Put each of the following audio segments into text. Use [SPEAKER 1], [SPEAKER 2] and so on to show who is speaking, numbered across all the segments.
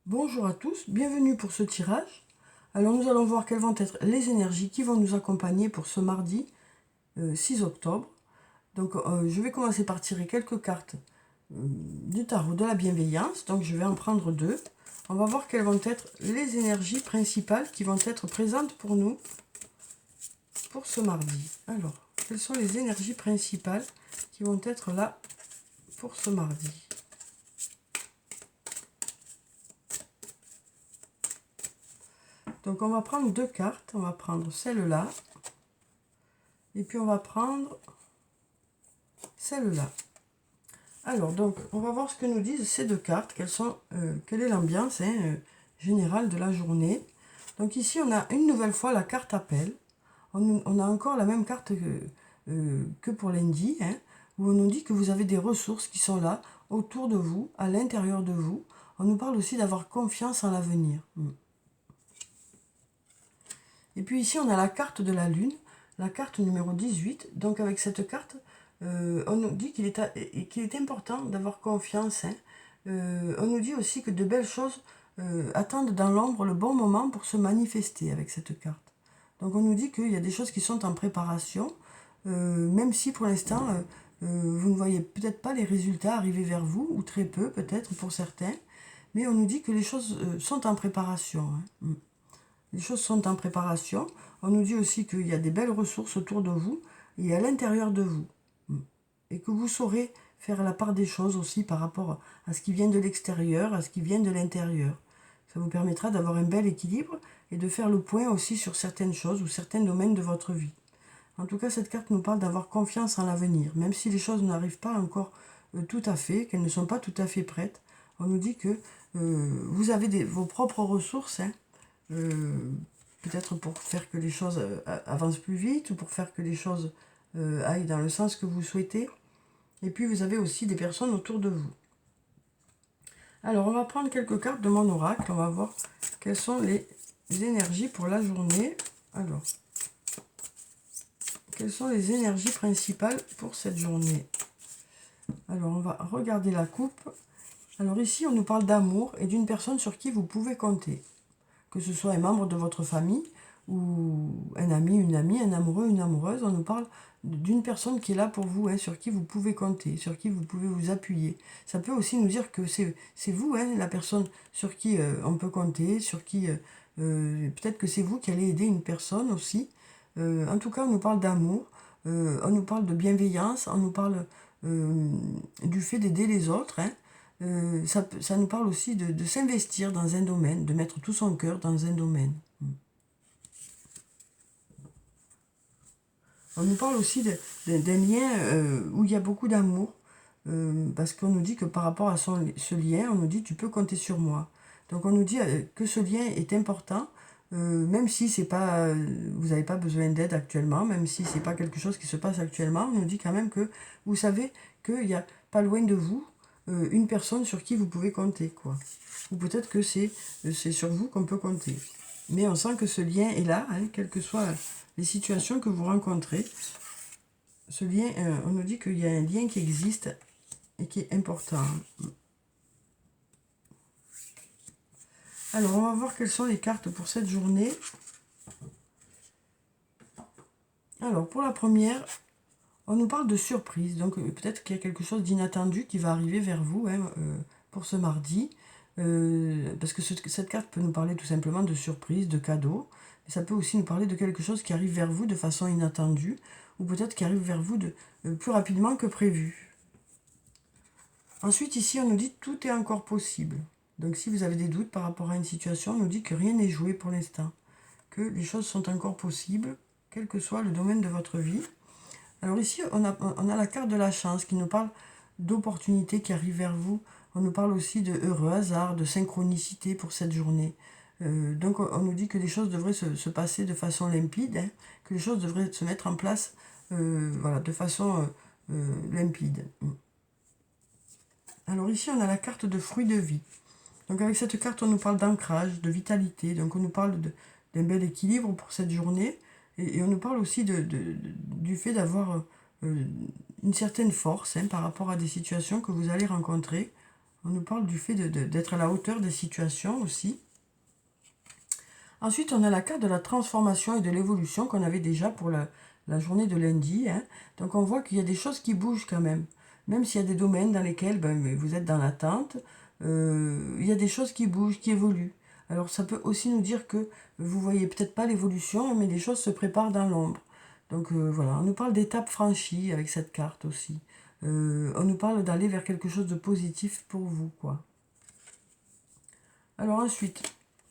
[SPEAKER 1] Bonjour à tous, bienvenue pour ce tirage. Alors nous allons voir quelles vont être les énergies qui vont nous accompagner pour ce mardi 6 octobre. Donc je vais commencer par tirer quelques cartes du tarot de la bienveillance. Donc je vais en prendre deux. On va voir quelles vont être les énergies principales qui vont être présentes pour nous pour ce mardi. Alors, quelles sont les énergies principales qui vont être là pour ce mardi ? Donc on va prendre deux cartes, on va prendre celle-là, et puis on va prendre celle-là. Alors donc on va voir ce que nous disent ces deux cartes, quelle est l'ambiance générale de la journée. Donc ici on a une nouvelle fois la carte appel, on a encore la même carte que pour lundi, où on nous dit que vous avez des ressources qui sont là, autour de vous, à l'intérieur de vous. On nous parle aussi d'avoir confiance en l'avenir. Et puis ici, on a la carte de la Lune, la carte numéro 18. Donc avec cette carte, on nous dit qu'il est important d'avoir confiance. On nous dit aussi que de belles choses attendent dans l'ombre le bon moment pour se manifester avec cette carte. Donc on nous dit qu'il y a des choses qui sont en préparation, même si pour l'instant, vous ne voyez peut-être pas les résultats arriver vers vous, ou très peu peut-être pour certains, mais on nous dit que les choses sont en préparation. Les choses sont en préparation. On nous dit aussi qu'il y a des belles ressources autour de vous et à l'intérieur de vous. Et que vous saurez faire la part des choses aussi par rapport à ce qui vient de l'extérieur, à ce qui vient de l'intérieur. Ça vous permettra d'avoir un bel équilibre et de faire le point aussi sur certaines choses ou certains domaines de votre vie. En tout cas, cette carte nous parle d'avoir confiance en l'avenir. Même si les choses n'arrivent pas encore tout à fait, qu'elles ne sont pas tout à fait prêtes, on nous dit que vous avez vos propres ressources, peut-être pour faire que les choses avancent plus vite ou pour faire que les choses aillent dans le sens que vous souhaitez. Et puis vous avez aussi des personnes autour de vous. Alors on va prendre quelques cartes de mon oracle, on va voir quelles sont les énergies pour la journée. Alors, quelles sont les énergies principales pour cette journée? Alors on va regarder la coupe. Alors ici on nous parle d'amour et d'une personne sur qui vous pouvez compter. Que ce soit un membre de votre famille ou un ami, une amie, un amoureux, une amoureuse, on nous parle d'une personne qui est là pour vous, sur qui vous pouvez compter, sur qui vous pouvez vous appuyer. Ça peut aussi nous dire que c'est vous, la personne sur qui on peut compter, sur qui peut-être que c'est vous qui allez aider une personne aussi. En tout cas, on nous parle d'amour, on nous parle de bienveillance, on nous parle du fait d'aider les autres, ça nous parle aussi de s'investir dans un domaine, de mettre tout son cœur dans un domaine. On nous parle aussi d'un lien où il y a beaucoup d'amour, parce qu'on nous dit que par rapport à ce lien, on nous dit tu peux compter sur moi. Donc on nous dit que ce lien est important, même si c'est pas, vous n'avez pas besoin d'aide actuellement, même si c'est pas quelque chose qui se passe actuellement, on nous dit quand même que vous savez qu'il n'y a pas loin de vous une personne sur qui vous pouvez compter, quoi. Ou peut-être que c'est sur vous qu'on peut compter. Mais on sent que ce lien est là, quelles que soient les situations que vous rencontrez. Ce lien, on nous dit qu'il y a un lien qui existe et qui est important. Alors, on va voir quelles sont les cartes pour cette journée. Alors, pour la première, on nous parle de surprise. Donc, peut-être qu'il y a quelque chose d'inattendu qui va arriver vers vous pour ce mardi. Parce que cette carte peut nous parler tout simplement de surprise, de cadeau. Mais ça peut aussi nous parler de quelque chose qui arrive vers vous de façon inattendue. Ou peut-être qui arrive vers vous plus rapidement que prévu. Ensuite, ici, on nous dit tout est encore possible. Donc, si vous avez des doutes par rapport à une situation, on nous dit que rien n'est joué pour l'instant. Que les choses sont encore possibles, quel que soit le domaine de votre vie. Alors ici, on a la carte de la chance qui nous parle d'opportunités qui arrivent vers vous. On nous parle aussi de heureux hasard, de synchronicité pour cette journée. Donc on nous dit que les choses devraient se passer de façon limpide, que les choses devraient se mettre en place de façon limpide. Alors ici, on a la carte de fruits de vie. Donc avec cette carte, on nous parle d'ancrage, de vitalité. Donc on nous parle d'un bel équilibre pour cette journée. Et on nous parle aussi du fait d'avoir une certaine force par rapport à des situations que vous allez rencontrer. On nous parle du fait d'être à la hauteur des situations aussi. Ensuite, on a la carte de la transformation et de l'évolution qu'on avait déjà pour la journée de lundi. Hein. Donc on voit qu'il y a des choses qui bougent quand même. Même s'il y a des domaines dans lesquels vous êtes dans l'attente, il y a des choses qui bougent, qui évoluent. Alors ça peut aussi nous dire que vous voyez peut-être pas l'évolution, mais des choses se préparent dans l'ombre. Donc voilà, on nous parle d'étapes franchies avec cette carte aussi. On nous parle d'aller vers quelque chose de positif pour vous, quoi. Alors ensuite,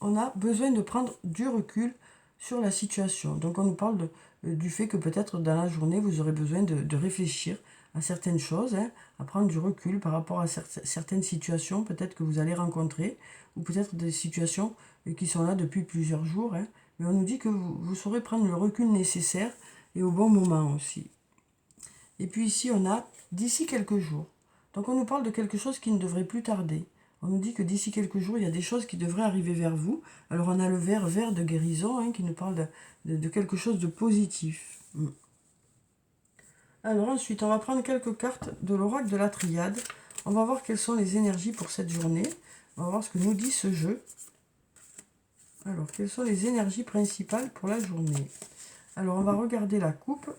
[SPEAKER 1] on a besoin de prendre du recul sur la situation. Donc on nous parle du fait que peut-être dans la journée, vous aurez besoin de réfléchir à certaines choses, hein, à prendre du recul par rapport à certaines situations peut-être que vous allez rencontrer, ou peut-être des situations qui sont là depuis plusieurs jours. Hein. Mais on nous dit que vous saurez prendre le recul nécessaire et au bon moment aussi. Et puis ici, on a d'ici quelques jours. Donc on nous parle de quelque chose qui ne devrait plus tarder. On nous dit que d'ici quelques jours, il y a des choses qui devraient arriver vers vous. Alors on a le vert de guérison hein, qui nous parle de quelque chose de positif. Alors ensuite, on va prendre quelques cartes de l'oracle de la triade. On va voir quelles sont les énergies pour cette journée. On va voir ce que nous dit ce jeu. Alors, quelles sont les énergies principales pour la journée? Alors, on va regarder la coupe.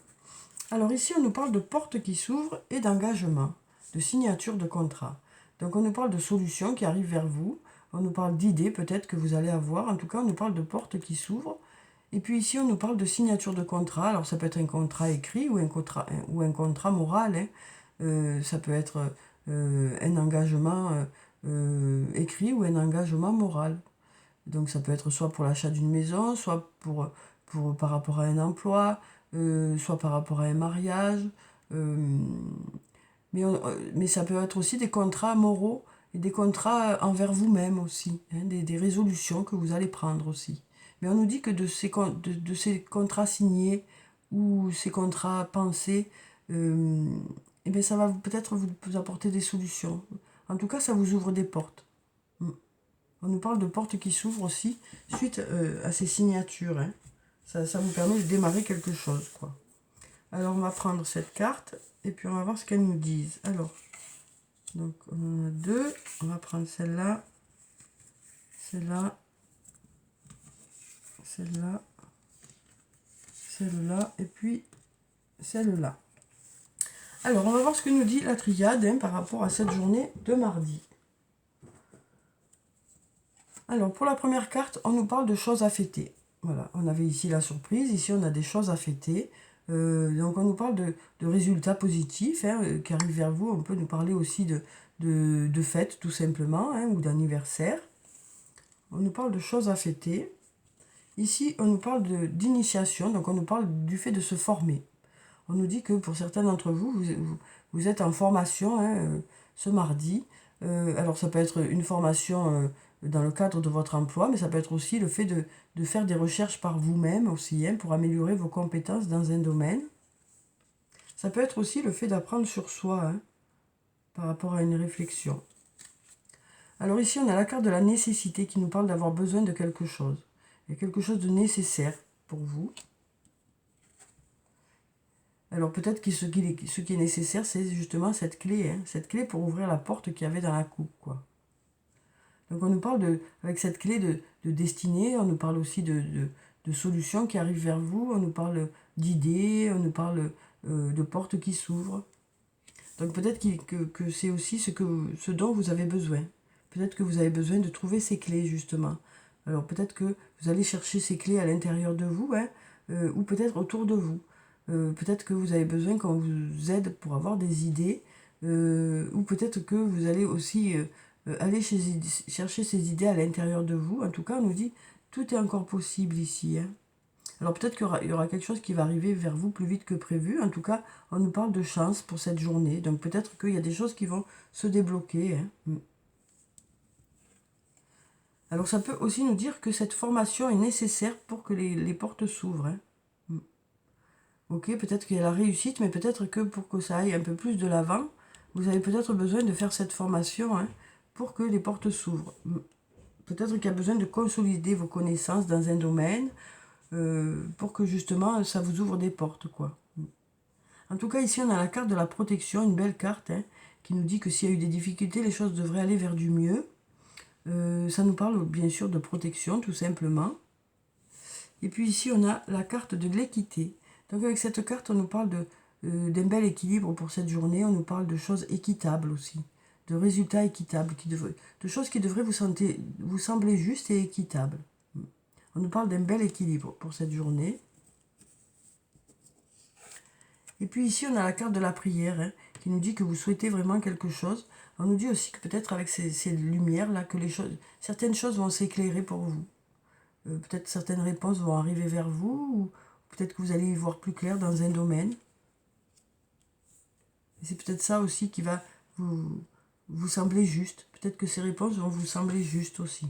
[SPEAKER 1] Alors ici, on nous parle de portes qui s'ouvrent et d'engagement, de signature de contrat. Donc on nous parle de solutions qui arrivent vers vous. On nous parle d'idées peut-être que vous allez avoir. En tout cas, on nous parle de portes qui s'ouvrent. Et puis ici, on nous parle de signature de contrat. Alors ça peut être un contrat écrit ou un contrat moral. Hein. Ça peut être un engagement écrit ou un engagement moral. Donc ça peut être soit pour l'achat d'une maison, soit par rapport à un emploi, soit par rapport à un mariage. Mais ça peut être aussi des contrats moraux et des contrats envers vous-même aussi, hein, des résolutions que vous allez prendre aussi. Mais on nous dit que de ces contrats signés ou ces contrats pensés, eh bien ça va peut-être vous apporter des solutions. En tout cas, ça vous ouvre des portes. On nous parle de portes qui s'ouvrent aussi suite à ces signatures. Hein. Ça vous permet de démarrer quelque chose, quoi. Alors, on va prendre cette carte et puis on va voir ce qu'elles nous disent. Alors, donc on en a deux. On va prendre celle-là, celle-là, celle-là, celle-là et puis celle-là. Alors, on va voir ce que nous dit la triade hein, par rapport à cette journée de mardi. Alors, pour la première carte, on nous parle de choses à fêter. Voilà, on avait ici la surprise, ici on a des choses à fêter. Donc on nous parle de résultats positifs hein, qui arrivent vers vous. On peut nous parler aussi de fêtes tout simplement, hein, ou d'anniversaires. On nous parle de choses à fêter. Ici, on nous parle d'initiation, donc on nous parle du fait de se former. On nous dit que pour certains d'entre vous, vous êtes en formation hein, ce mardi. Alors ça peut être une formation dans le cadre de votre emploi, mais ça peut être aussi le fait de faire des recherches par vous-même aussi, hein, pour améliorer vos compétences dans un domaine. Ça peut être aussi le fait d'apprendre sur soi, hein, par rapport à une réflexion. Alors ici, on a la carte de la nécessité qui nous parle d'avoir besoin de quelque chose. Il y a quelque chose de nécessaire pour vous. Alors peut-être que ce qui est nécessaire, c'est justement cette clé, hein, cette clé pour ouvrir la porte qu'il y avait dans la coupe, quoi. Donc on nous parle avec cette clé de destinée, on nous parle aussi de solutions qui arrivent vers vous, on nous parle d'idées, on nous parle de portes qui s'ouvrent. Donc peut-être que c'est aussi ce dont vous avez besoin. Peut-être que vous avez besoin de trouver ces clés justement. Alors peut-être que vous allez chercher ces clés à l'intérieur de vous, hein, ou peut-être autour de vous. Peut-être que vous avez besoin qu'on vous aide pour avoir des idées, ou peut-être que vous allez aussi aller chercher ces idées à l'intérieur de vous. En tout cas, on nous dit tout est encore possible ici. Hein. Alors peut-être qu'il y aura quelque chose qui va arriver vers vous plus vite que prévu. En tout cas, on nous parle de chance pour cette journée. Donc peut-être qu'il y a des choses qui vont se débloquer. Hein. Alors ça peut aussi nous dire que cette formation est nécessaire pour que les portes s'ouvrent. Hein. Ok, peut-être qu'il y a la réussite, mais peut-être que pour que ça aille un peu plus de l'avant, vous avez peut-être besoin de faire cette formation hein, pour que les portes s'ouvrent. Peut-être qu'il y a besoin de consolider vos connaissances dans un domaine pour que justement ça vous ouvre des portes, quoi. En tout cas, ici, on a la carte de la protection, une belle carte, hein, qui nous dit que s'il y a eu des difficultés, les choses devraient aller vers du mieux. Ça nous parle bien sûr de protection, tout simplement. Et puis ici, on a la carte de l'équité. Donc avec cette carte, on nous parle d'un bel équilibre pour cette journée. On nous parle de choses équitables aussi, de résultats équitables, de choses qui devraient vous sembler justes et équitables. On nous parle d'un bel équilibre pour cette journée. Et puis ici, on a la carte de la prière, hein, qui nous dit que vous souhaitez vraiment quelque chose. On nous dit aussi que peut-être avec ces lumières-là, que certaines choses vont s'éclairer pour vous. Peut-être certaines réponses vont arriver vers vous, ou peut-être que vous allez y voir plus clair dans un domaine. Et c'est peut-être ça aussi qui va vous sembler juste. Peut-être que ces réponses vont vous sembler justes aussi.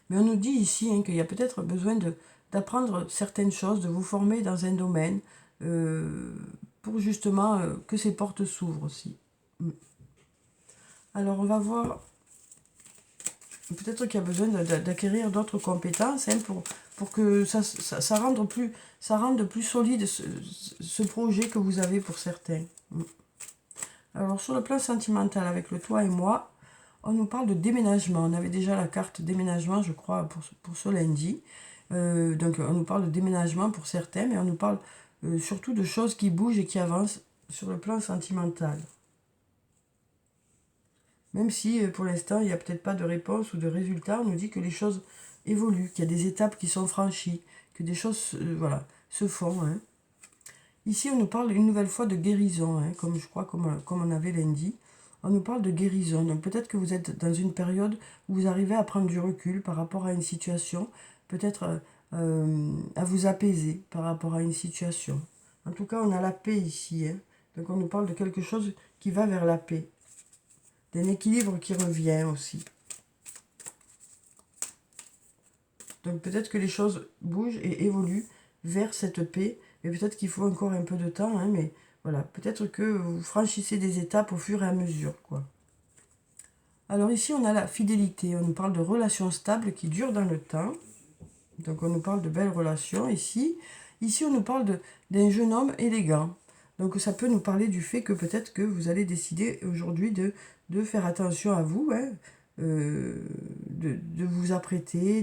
[SPEAKER 1] Mais on nous dit ici hein, qu'il y a peut-être besoin d'apprendre certaines choses, de vous former dans un domaine, pour justement que ces portes s'ouvrent aussi. Alors on va voir, peut-être qu'il y a besoin d'acquérir d'autres compétences hein, pour que ça rende plus solide ce projet que vous avez pour certains. Alors sur le plan sentimental, avec le toi et moi, on nous parle de déménagement. On avait déjà la carte déménagement, je crois, pour ce lundi. Donc on nous parle de déménagement pour certains, mais on nous parle surtout de choses qui bougent et qui avancent sur le plan sentimental. Même si pour l'instant il n'y a peut-être pas de réponse ou de résultat, on nous dit que les choses évoluent, qu'il y a des étapes qui sont franchies, que des choses voilà, se font. Hein. Ici on nous parle une nouvelle fois de guérison, hein, comme je crois comme on avait lundi. On nous parle de guérison, donc peut-être que vous êtes dans une période où vous arrivez à prendre du recul par rapport à une situation, peut-être à vous apaiser par rapport à une situation. En tout cas, on a la paix ici, hein. Donc on nous parle de quelque chose qui va vers la paix, d'un équilibre qui revient aussi. Donc peut-être que les choses bougent et évoluent vers cette paix, mais peut-être qu'il faut encore un peu de temps, hein, mais voilà, peut-être que vous franchissez des étapes au fur et à mesure, quoi. Alors ici, on a la fidélité. On nous parle de relations stables qui durent dans le temps. Donc on nous parle de belles relations ici. Ici, on nous parle d'un jeune homme élégant. Donc ça peut nous parler du fait que peut-être que vous allez décider aujourd'hui de faire attention à vous, hein, de vous apprêter,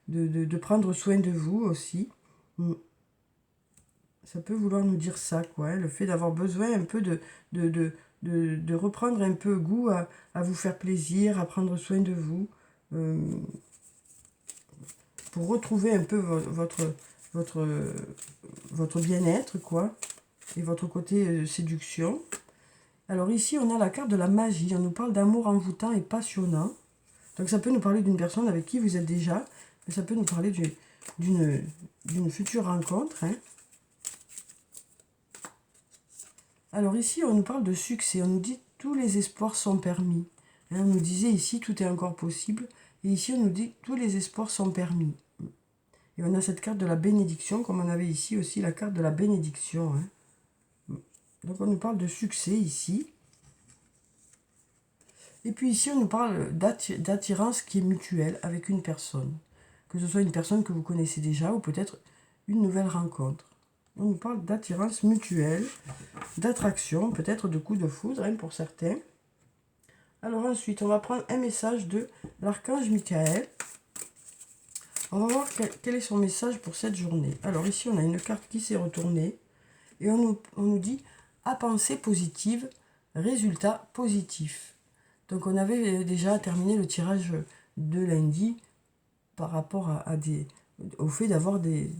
[SPEAKER 1] de prendre soin de vous aussi. Ça peut vouloir nous dire ça, quoi, hein, le fait d'avoir besoin un peu de reprendre un peu goût à vous faire plaisir, à prendre soin de vous, pour retrouver un peu votre bien-être, quoi, et votre côté séduction. Alors ici, on a la carte de la magie. On nous parle d'amour envoûtant et passionnant. Donc ça peut nous parler d'une personne avec qui vous êtes déjà, mais ça peut nous parler d'une future rencontre, hein. Alors ici, on nous parle de succès. On nous dit tous les espoirs sont permis. Hein, on nous disait ici, tout est encore possible. Et ici, on nous dit tous les espoirs sont permis. Et on a cette carte de la bénédiction, comme on avait ici aussi la carte de la bénédiction. Hein. Donc on nous parle de succès ici. Et puis ici, on nous parle d'attirance qui est mutuelle avec une personne. Que ce soit une personne que vous connaissez déjà ou peut-être une nouvelle rencontre. On nous parle d'attirance mutuelle, d'attraction, peut-être de coup de foudre hein, pour certains. Alors ensuite, on va prendre un message de l'archange Michael. On va voir quel est son message pour cette journée. Alors ici, on a une carte qui s'est retournée. Et on nous dit « à pensée positive, résultat positif ». Donc on avait déjà terminé le tirage de lundi par rapport au fait d'avoir des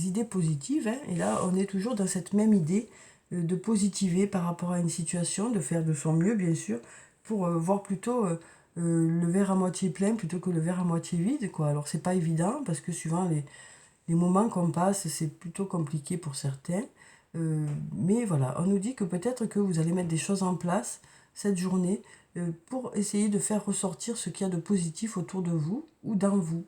[SPEAKER 1] idées positives. Hein. Et là, on est toujours dans cette même idée de positiver par rapport à une situation, de faire de son mieux, bien sûr, pour voir plutôt le verre à moitié plein plutôt que le verre à moitié vide, quoi. Alors, c'est pas évident, parce que suivant les moments qu'on passe, c'est plutôt compliqué pour certains. Mais voilà, on nous dit que peut-être que vous allez mettre des choses en place cette journée pour essayer de faire ressortir ce qu'il y a de positif autour de vous ou dans vous.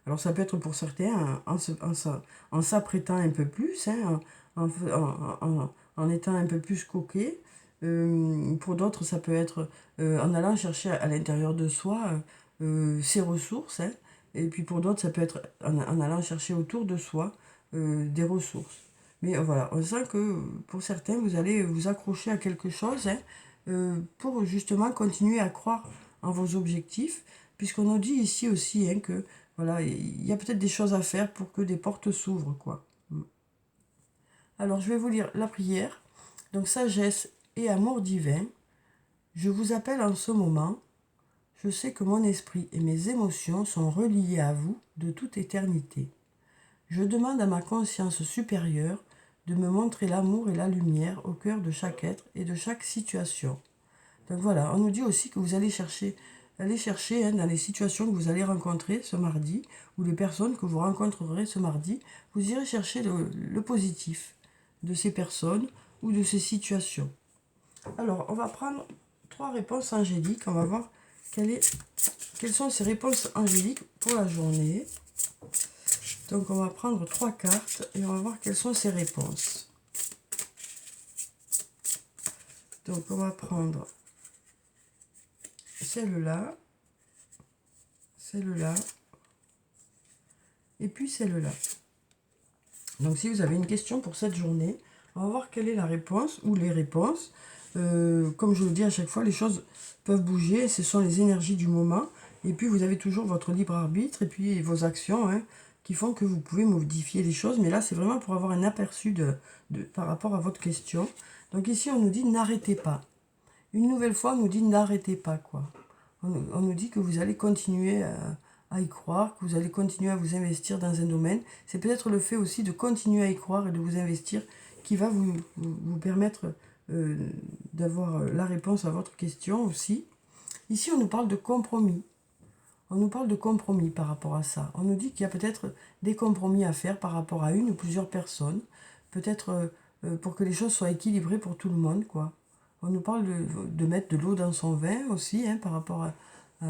[SPEAKER 1] Alors ça peut être pour certains en s'apprêtant un peu plus, hein, en étant un peu plus coquet. Pour d'autres, ça peut être en allant chercher à l'intérieur de soi ses ressources. Hein. Et puis pour d'autres, ça peut être en allant chercher autour de soi des ressources. Mais voilà, on sent que pour certains, vous allez vous accrocher à quelque chose, hein, pour justement continuer à croire en vos objectifs, puisqu'on nous dit ici aussi, hein, que voilà, il y a peut-être des choses à faire pour que des portes s'ouvrent, quoi. Alors, je vais vous lire la prière. Donc, sagesse et amour divin, je vous appelle en ce moment. Je sais que mon esprit et mes émotions sont reliés à vous de toute éternité. Je demande à ma conscience supérieure de me montrer l'amour et la lumière au cœur de chaque être et de chaque situation. Donc voilà, on nous dit aussi que vous allez chercher, hein, dans les situations que vous allez rencontrer ce mardi, ou les personnes que vous rencontrerez ce mardi, vous irez chercher le positif de ces personnes ou de ces situations. Alors, on va prendre 3 réponses angéliques. On va voir quelles sont ces réponses angéliques pour la journée. Donc, on va prendre 3 cartes et on va voir quelles sont ces réponses. Donc, on va prendre celle-là, celle-là, et puis celle-là. Donc, si vous avez une question pour cette journée, on va voir quelle est la réponse ou les réponses. Comme je le dis à chaque fois, les choses peuvent bouger, ce sont les énergies du moment. Et puis, vous avez toujours votre libre arbitre et puis vos actions, hein, qui font que vous pouvez modifier les choses. Mais là, c'est vraiment pour avoir un aperçu par rapport à votre question. Donc ici, on nous dit n'arrêtez pas. Une nouvelle fois, on nous dit n'arrêtez pas, quoi. On nous dit que vous allez continuer à y croire, que vous allez continuer à vous investir dans un domaine. C'est peut-être le fait aussi de continuer à y croire et de vous investir qui va vous permettre d'avoir la réponse à votre question aussi. Ici, on nous parle de compromis. On nous parle de compromis par rapport à ça. On nous dit qu'il y a peut-être des compromis à faire par rapport à une ou plusieurs personnes. Peut-être pour que les choses soient équilibrées pour tout le monde, quoi. On nous parle de mettre de l'eau dans son vin aussi, hein, par rapport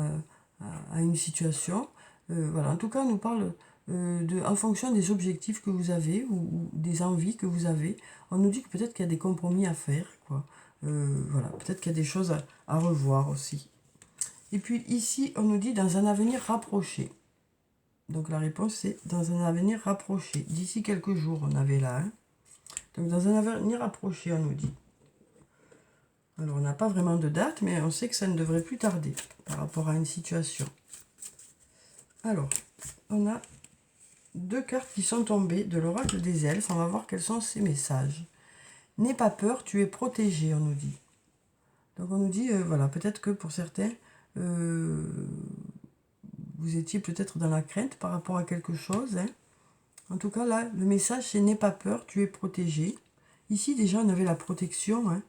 [SPEAKER 1] à une situation. Voilà. En tout cas, on nous parle en fonction des objectifs que vous avez ou des envies que vous avez. On nous dit que peut-être qu'il y a des compromis à faire, quoi. Voilà. Peut-être qu'il y a des choses à revoir aussi. Et puis ici, on nous dit dans un avenir rapproché. Donc la réponse, c'est dans un avenir rapproché. D'ici quelques jours, on avait là. Hein. Donc dans un avenir rapproché, on nous dit. Alors on n'a pas vraiment de date, mais on sait que ça ne devrait plus tarder par rapport à une situation. Alors, on a 2 cartes qui sont tombées de l'oracle des elfes. On va voir quels sont ces messages. N'aie pas peur, tu es protégé, on nous dit. Donc on nous dit, voilà, peut-être que pour certains, vous étiez peut-être dans la crainte par rapport à quelque chose. Hein. En tout cas, là, le message, c'est n'aie pas peur, tu es protégé. Ici, déjà, on avait la protection. Hein.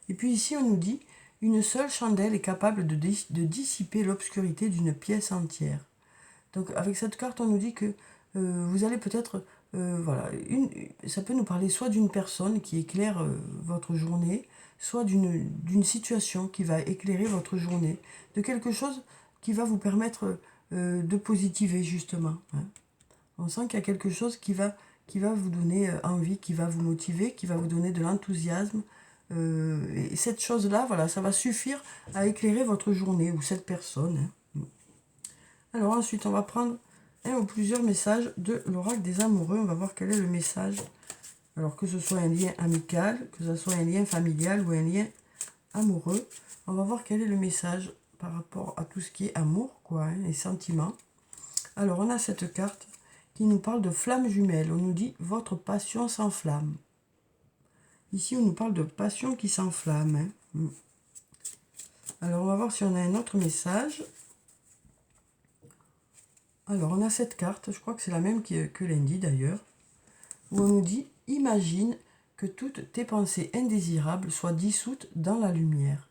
[SPEAKER 1] Et puis ici, on nous dit, une seule chandelle est capable de dissiper l'obscurité d'une pièce entière. Donc, avec cette carte, on nous dit que vous allez peut-être, voilà, ça peut nous parler soit d'une personne qui éclaire votre journée, soit d'une situation qui va éclairer votre journée, de quelque chose qui va vous permettre de positiver, justement. Hein. On sent qu'il y a quelque chose qui va vous donner envie, qui va vous motiver, qui va vous donner de l'enthousiasme. Et cette chose-là, voilà, ça va suffire à éclairer votre journée ou cette personne. Hein. Alors ensuite, on va prendre un ou plusieurs messages de l'oracle des amoureux. On va voir quel est le message. Alors que ce soit un lien amical, que ce soit un lien familial ou un lien amoureux, on va voir quel est le message par rapport à tout ce qui est amour, quoi, hein, et sentiments. Alors on a cette carte qui nous parle de flamme jumelle. On nous dit « Votre passion s'enflamme ». Ici, on nous parle de passion qui s'enflamme. Hein. Alors, on va voir si on a un autre message. Alors, on a cette carte, je crois que c'est la même que lundi d'ailleurs, où on nous dit « Imagine que toutes tes pensées indésirables soient dissoutes dans la lumière,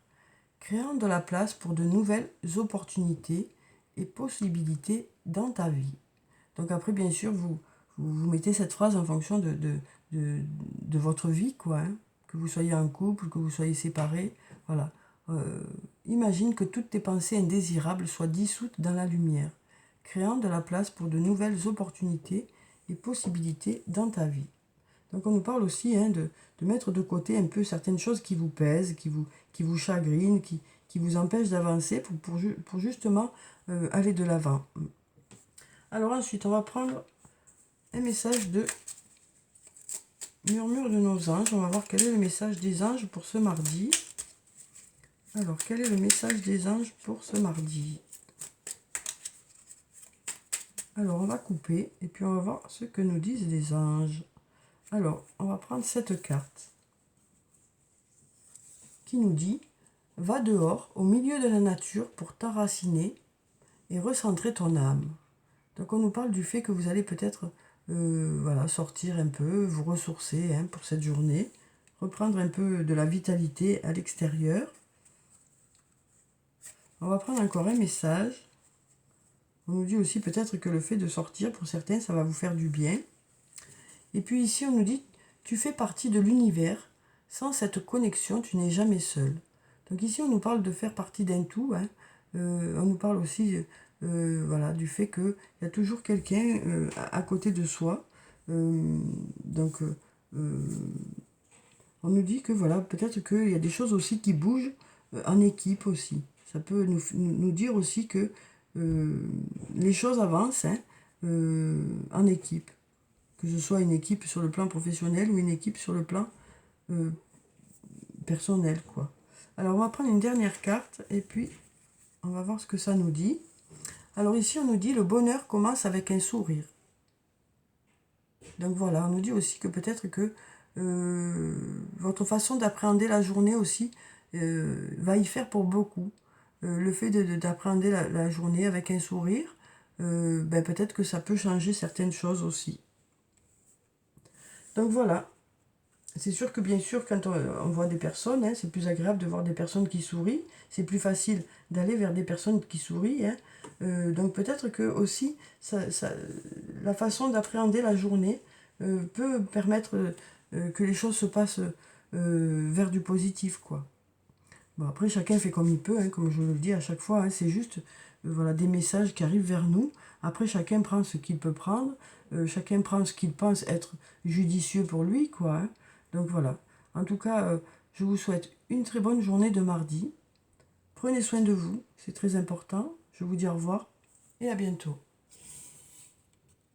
[SPEAKER 1] créant de la place pour de nouvelles opportunités et possibilités dans ta vie. » Donc après, bien sûr, vous mettez cette phrase en fonction de votre vie, quoi. Hein. Que vous soyez en couple, que vous soyez séparés. Voilà. Imagine que toutes tes pensées indésirables soient dissoutes dans la lumière, créant de la place pour de nouvelles opportunités et possibilités dans ta vie. Donc on nous parle aussi, hein, de mettre de côté un peu certaines choses qui vous pèsent, qui vous chagrinent, qui vous empêchent d'avancer pour justement aller de l'avant. Alors ensuite, on va prendre un message de murmure de nos anges. On va voir quel est le message des anges pour ce mardi. Alors, quel est le message des anges pour ce mardi? Alors, on va couper et puis on va voir ce que nous disent les anges. Alors, on va prendre cette carte qui nous dit « Va dehors, au milieu de la nature, pour t'enraciner et recentrer ton âme. » Donc, on nous parle du fait que vous allez peut-être voilà, sortir un peu, vous ressourcer pour cette journée, reprendre un peu de la vitalité à l'extérieur. On va prendre encore un message. On nous dit aussi peut-être que le fait de sortir, pour certains, ça va vous faire du bien. Et puis ici, on nous dit, tu fais partie de l'univers. Sans cette connexion, tu n'es jamais seul. Donc ici, on nous parle de faire partie d'un tout. On nous parle aussi voilà, du fait qu'il y a toujours quelqu'un à côté de soi. Donc, on nous dit que voilà, peut-être qu'il y a des choses aussi qui bougent en équipe aussi. Ça peut nous dire aussi que les choses avancent en équipe. Que ce soit une équipe sur le plan professionnel ou une équipe sur le plan personnel, quoi. Alors, on va prendre une dernière carte et puis on va voir ce que ça nous dit. Alors ici, on nous dit « Le bonheur commence avec un sourire ». Donc voilà, on nous dit aussi que peut-être que votre façon d'appréhender la journée aussi va y faire pour beaucoup. Le fait d'appréhender la journée avec un sourire, ben peut-être que ça peut changer certaines choses aussi. Donc voilà, c'est sûr que bien sûr quand on voit des personnes, c'est plus agréable de voir des personnes qui sourient, c'est plus facile d'aller vers des personnes qui sourient. Donc peut-être que aussi la façon d'appréhender la journée peut permettre que les choses se passent vers du positif, quoi. Bon, après, chacun fait comme il peut, comme je le dis à chaque fois, c'est juste voilà, des messages qui arrivent vers nous. Après, chacun prend ce qu'il peut prendre, chacun prend ce qu'il pense être judicieux pour lui, quoi. Donc voilà. En tout cas, je vous souhaite une très bonne journée de mardi. Prenez soin de vous, c'est très important. Je vous dis au revoir et à bientôt.